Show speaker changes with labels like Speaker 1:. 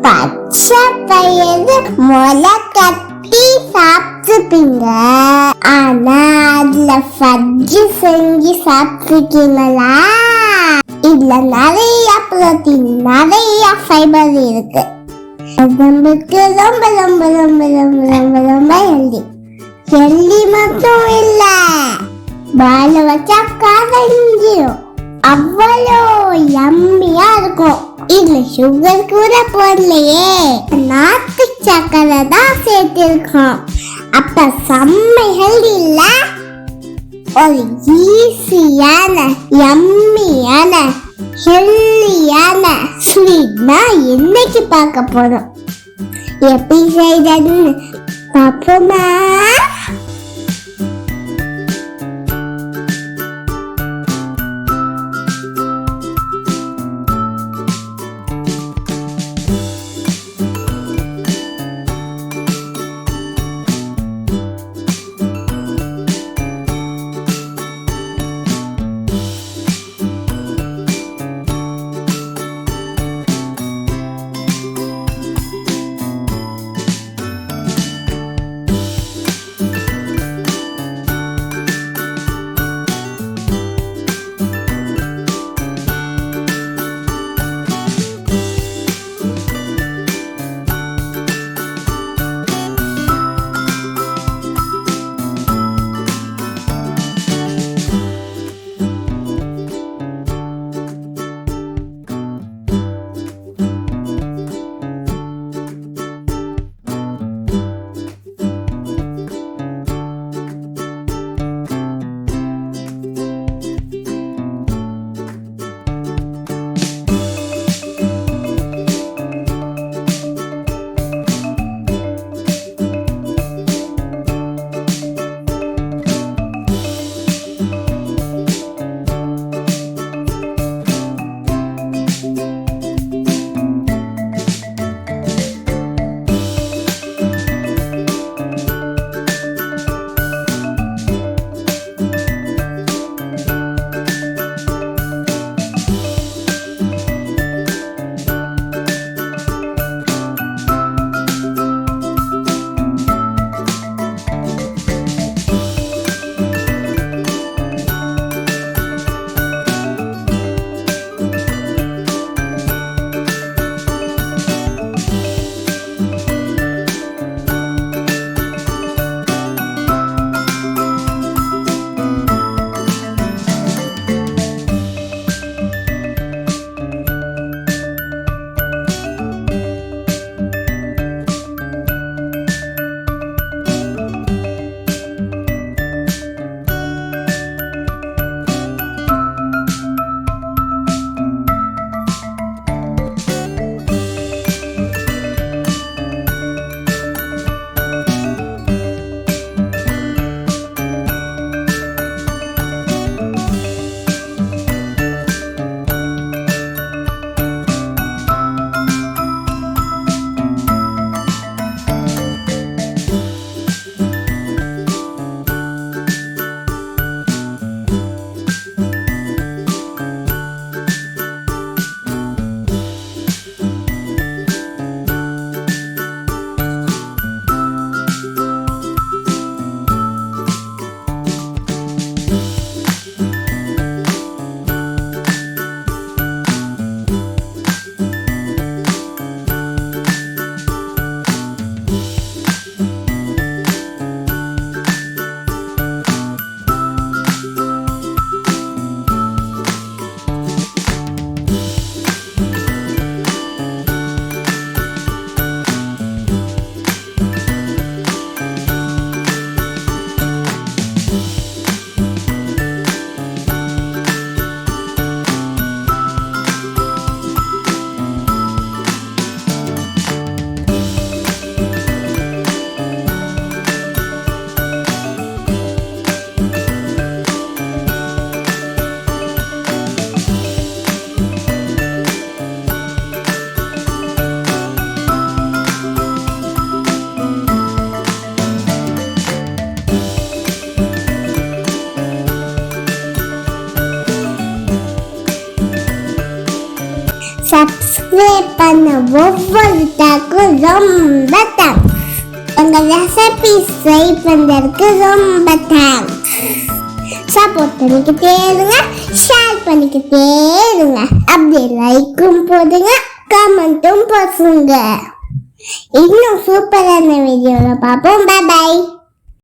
Speaker 1: பச்சை பயிறு முளை கட்டி சாப்பிட்டுப்பீங்க. ஆனா அதுல ஃபட்ஜ் செஞ்சு சாப்பிட்டுருக்கீங்களா? இதுல நிறைய புரோட்டீன், நிறைய ஃபைபர் இருக்கு. உடம்புக்கு ரொம்ப ரொம்ப ரொம்ப ரொம்ப ரொம்ப ரொம்ப ஹெல்தி. ஹெல்தி மட்டும் இல்ல, பால வச்சா கரைஞ்சிடும். அவ்வளோ யம்மியா இருக்கும். இதுல சுகர் கூட போடலையே, நாட்டு சக்கரை தான் சேர்த்திருக்கோம். அப்ப செம்ம ஹெல்தி இல்ல? ஒரு ஈஸியான யம்மியான ஹெல்தியான ஸ்வீட்னா இன்னைக்கு பார்க்க போறோம். எப்படி செய்யறதுன்னு பார்ப்போமா? சப்ஸ்கிரைப் பண்ண ஒவ்வொருத்தருக்கும் ரொம்ப தேங்க்ஸ். உங்க ரெசிபி ட்ரை பண்றதுக்கு ரொம்ப தேங்க்ஸ். சப்போர்ட் பண்ணிக்கிட்டே இருங்க, ஷேர் பண்ணிக்கிட்டே இருங்க, அப்படியே லைக்கும் போடுங்க, கமெண்ட்டும் போடுங்க. இன்னும் சூப்பரான வீடியோல பார்ப்போம். Bye by.